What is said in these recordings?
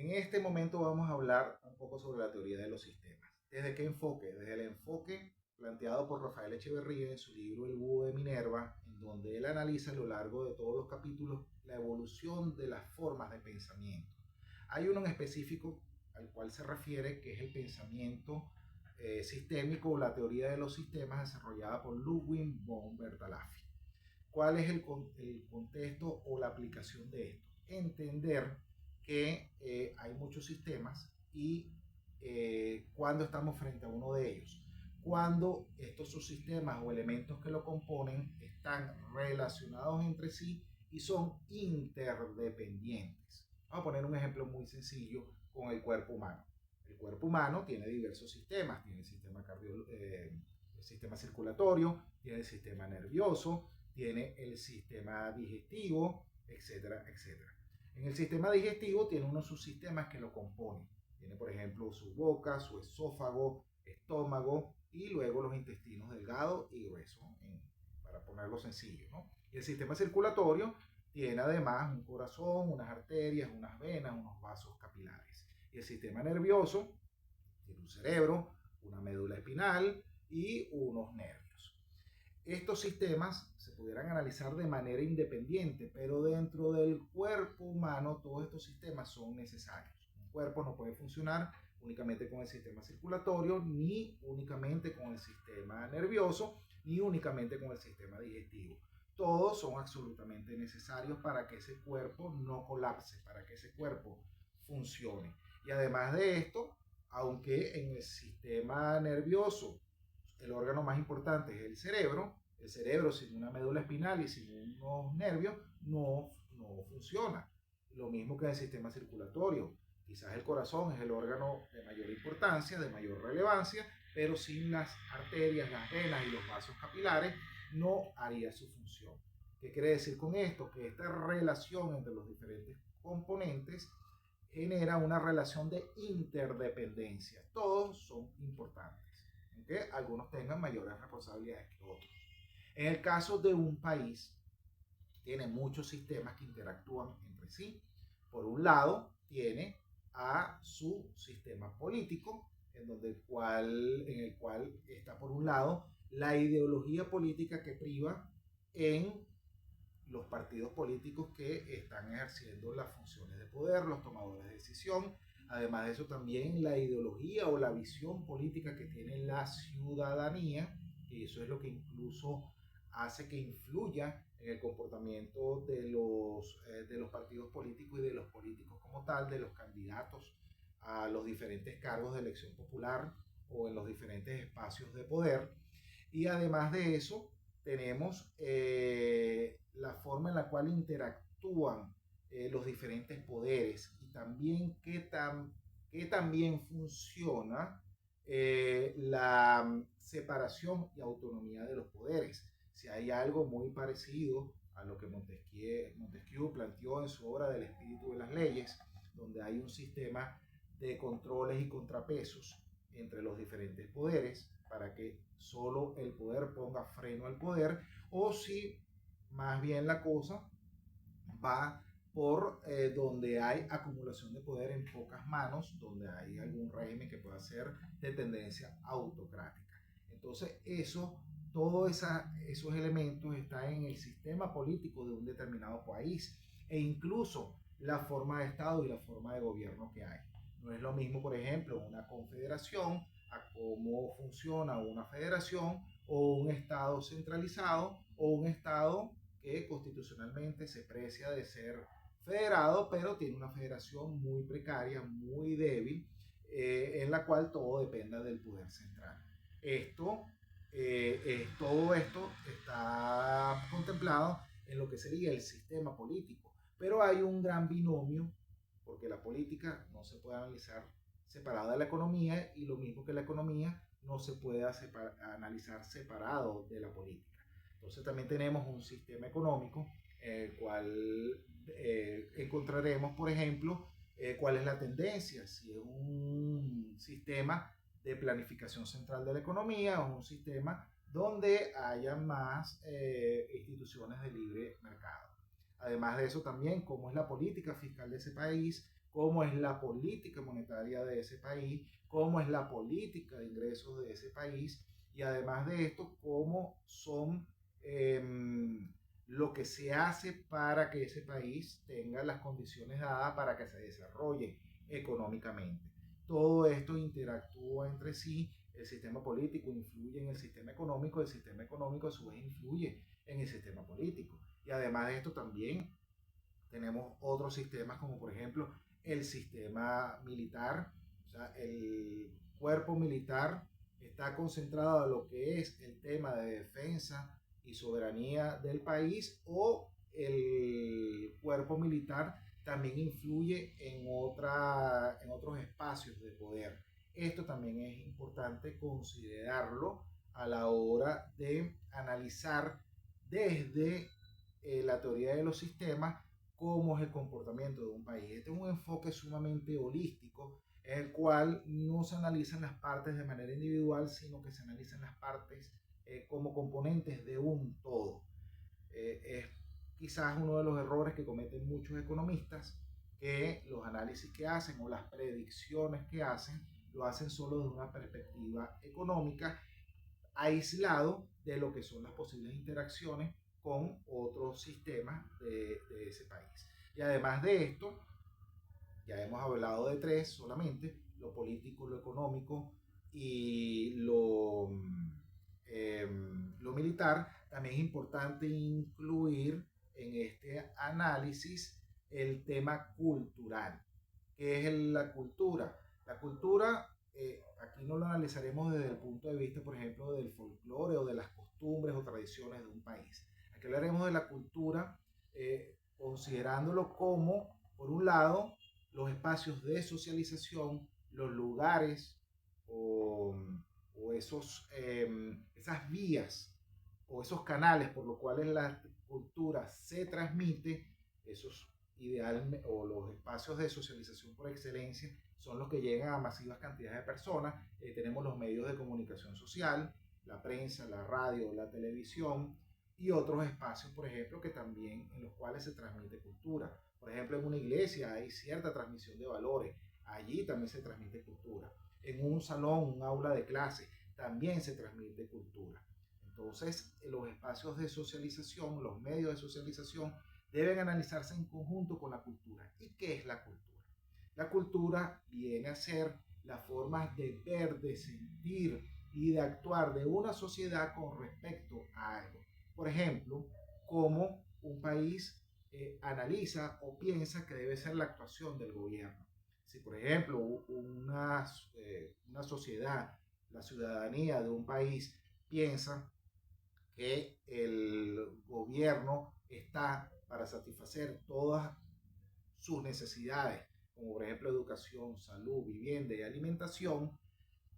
En este momento vamos a hablar un poco sobre la teoría de los sistemas. ¿Desde qué enfoque? Desde el enfoque planteado por Rafael Echeverría en su libro El Búho de Minerva, en donde él analiza a lo largo de todos los capítulos la evolución de las formas de pensamiento. Hay uno en específico al cual se refiere, que es el pensamiento sistémico o la teoría de los sistemas desarrollada por Ludwig von Bertalanffy. ¿Cuál es el contexto o la aplicación de esto? Entender que hay muchos sistemas y cuando estamos frente a uno de ellos. Cuando estos subsistemas o elementos que lo componen están relacionados entre sí y son interdependientes. Vamos a poner un ejemplo muy sencillo con el cuerpo humano. El cuerpo humano tiene diversos sistemas. Tiene el sistema circulatorio, tiene el sistema nervioso, tiene el sistema digestivo, etcétera, etcétera. En el sistema digestivo tiene unos subsistemas que lo componen. Tiene, por ejemplo, su boca, su esófago, estómago y luego los intestinos delgado y grueso, para ponerlo sencillo, ¿no? Y el sistema circulatorio tiene además un corazón, unas arterias, unas venas, unos vasos capilares. Y el sistema nervioso tiene un cerebro, una médula espinal y unos nervios. Estos sistemas se pudieran analizar de manera independiente, pero dentro del cuerpo humano todos estos sistemas son necesarios. Un cuerpo no puede funcionar únicamente con el sistema circulatorio, ni únicamente con el sistema nervioso, ni únicamente con el sistema digestivo. Todos son absolutamente necesarios para que ese cuerpo no colapse, para que ese cuerpo funcione. Y además de esto, aunque en el sistema nervioso el órgano más importante es el cerebro sin una médula espinal y sin unos nervios no funciona. Lo mismo que en el sistema circulatorio. Quizás el corazón es el órgano de mayor importancia, de mayor relevancia, pero sin las arterias, las venas y los vasos capilares no haría su función. ¿Qué quiere decir con esto? Que esta relación entre los diferentes componentes genera una relación de interdependencia. Todos son importantes, aunque algunos tengan mayores responsabilidades que otros. En el caso de un país, tiene muchos sistemas que interactúan entre sí. Por un lado, tiene a su sistema político, en el cual está por un lado la ideología política que priva en los partidos políticos que están ejerciendo las funciones de poder, los tomadores de decisión. Además de eso, también la ideología o la visión política que tiene la ciudadanía, y eso es lo que incluso hace que influya en el comportamiento de los partidos políticos y de los políticos como tal, de los candidatos a los diferentes cargos de elección popular o en los diferentes espacios de poder. Y además de eso, tenemos la forma en la cual interactúan los diferentes poderes y también qué también funciona la separación y autonomía de los poderes. Si hay algo muy parecido a lo que Montesquieu planteó en su obra del espíritu de las leyes, donde hay un sistema de controles y contrapesos entre los diferentes poderes para que solo el poder ponga freno al poder, o si más bien la cosa va por donde hay acumulación de poder en pocas manos, donde hay algún régimen que pueda ser de tendencia autocrática. Entonces todos esos elementos están en el sistema político de un determinado país e incluso la forma de Estado y la forma de gobierno que hay. No es lo mismo, por ejemplo, una confederación a cómo funciona una federación o un Estado centralizado o un Estado que constitucionalmente se precia de ser federado, pero tiene una federación muy precaria, muy débil, en la cual todo dependa del poder central. Todo esto está contemplado en lo que sería el sistema político, pero hay un gran binomio, porque la política no se puede analizar separada de la economía y lo mismo que la economía no se puede analizar separado de la política. Entonces también tenemos un sistema económico en el cual encontraremos, por ejemplo, cuál es la tendencia, si es un sistema de planificación central de la economía o un sistema donde haya más instituciones de libre mercado. Además de eso también, cómo es la política fiscal de ese país, cómo es la política monetaria de ese país, cómo es la política de ingresos de ese país y además de esto, cómo son lo que se hace para que ese país tenga las condiciones dadas para que se desarrolle económicamente. Todo esto interactúa entre sí, el sistema político influye en el sistema económico a su vez influye en el sistema político. Y además de esto también tenemos otros sistemas como por ejemplo el sistema militar, o sea, el cuerpo militar está concentrado en lo que es el tema de defensa y soberanía del país o el cuerpo militar también influye en otros espacios de poder. Esto también es importante considerarlo a la hora de analizar desde la teoría de los sistemas cómo es el comportamiento de un país. Este es un enfoque sumamente holístico en el cual no se analizan las partes de manera individual, sino que se analizan las partes como componentes de un todo. Es quizás uno de los errores que cometen muchos economistas, que los análisis que hacen o las predicciones que hacen lo hacen solo desde una perspectiva económica, aislado de lo que son las posibles interacciones con otros sistemas de ese país. Y además de esto, ya hemos hablado de tres solamente, lo político, lo económico y lo militar. También es importante incluir en este análisis el tema cultural. ¿Qué es la cultura? La cultura, aquí no lo analizaremos desde el punto de vista, por ejemplo, del folclore o de las costumbres o tradiciones de un país. Aquí hablaremos de la cultura considerándolo como, por un lado, los espacios de socialización, los lugares o esas vías o esos canales por los cuales la cultura se transmite, esos ideal o los espacios de socialización por excelencia son los que llegan a masivas cantidades de personas. Tenemos los medios de comunicación social, la prensa, la radio, la televisión y otros espacios, por ejemplo, que también en los cuales se transmite cultura. Por ejemplo, en una iglesia hay cierta transmisión de valores, allí también se transmite cultura. En un salón, un aula de clase, también se transmite cultura. Entonces, los espacios de socialización, los medios de socialización, deben analizarse en conjunto con la cultura. ¿Y qué es la cultura? La cultura viene a ser las formas de ver, de sentir y de actuar de una sociedad con respecto a algo. Por ejemplo, cómo un país analiza o piensa que debe ser la actuación del gobierno. Si, por ejemplo, una sociedad, la ciudadanía de un país piensa que el gobierno está para satisfacer todas sus necesidades, como por ejemplo educación, salud, vivienda y alimentación,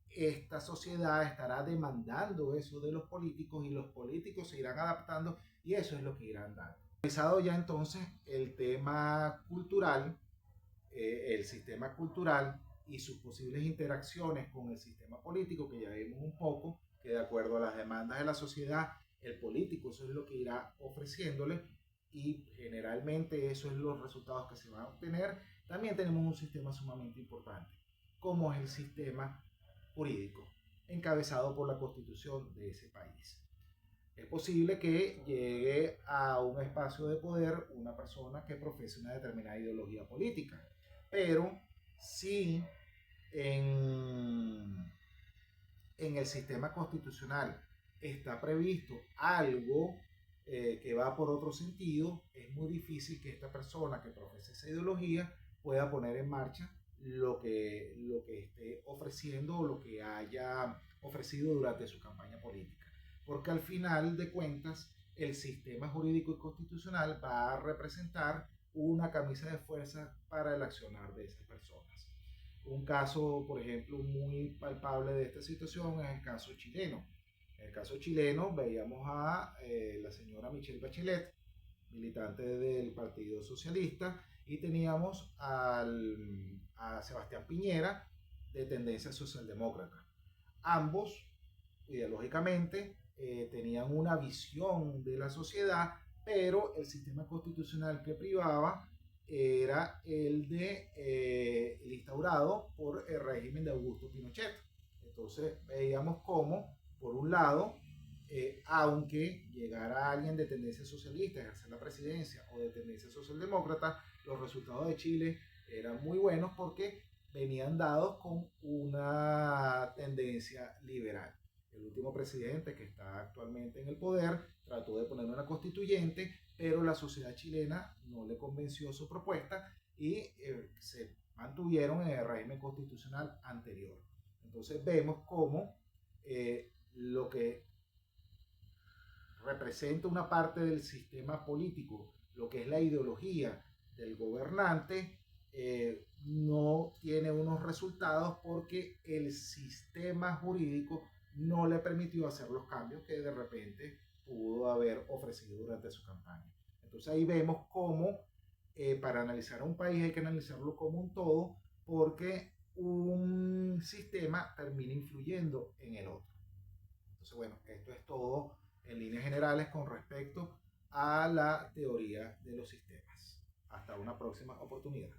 esta sociedad estará demandando eso de los políticos y los políticos se irán adaptando y eso es lo que irán dando. Realizado ya entonces el tema cultural, el sistema cultural y sus posibles interacciones con el sistema político, que ya vimos un poco, que de acuerdo a las demandas de la sociedad, el político eso es lo que irá ofreciéndole y generalmente eso es los resultados que se van a obtener. También tenemos un sistema sumamente importante, como es el sistema jurídico, encabezado por la constitución de ese país. Es posible que llegue a un espacio de poder una persona que profese una determinada ideología política, pero si en el sistema constitucional está previsto algo que va por otro sentido, es muy difícil que esta persona que profese esa ideología pueda poner en marcha lo que esté ofreciendo o lo que haya ofrecido durante su campaña política. Porque al final de cuentas, el sistema jurídico y constitucional va a representar una camisa de fuerza para el accionar de esas personas. Un caso, por ejemplo, muy palpable de esta situación es el caso chileno. En el caso chileno veíamos a la señora Michelle Bachelet, militante del Partido Socialista, y teníamos a Sebastián Piñera, de tendencia socialdemócrata. Ambos, ideológicamente, tenían una visión de la sociedad, pero el sistema constitucional que privaba era el instaurado por el régimen de Augusto Pinochet. Entonces veíamos cómo, por un lado, aunque llegara alguien de tendencia socialista a ejercer la presidencia o de tendencia socialdemócrata, los resultados de Chile eran muy buenos porque venían dados con una tendencia liberal. El último presidente que está actualmente en el poder trató de poner una constituyente, pero la sociedad chilena no le convenció su propuesta y se mantuvieron en el régimen constitucional anterior. Entonces vemos cómo lo que representa una parte del sistema político, lo que es la ideología del gobernante, no tiene unos resultados porque el sistema jurídico no le permitió hacer los cambios que de repente pudo haber ofrecido durante su campaña. Entonces ahí vemos cómo para analizar a un país hay que analizarlo como un todo porque un sistema termina influyendo en el otro. Entonces, bueno, esto es todo en líneas generales con respecto a la teoría de los sistemas. Hasta una próxima oportunidad.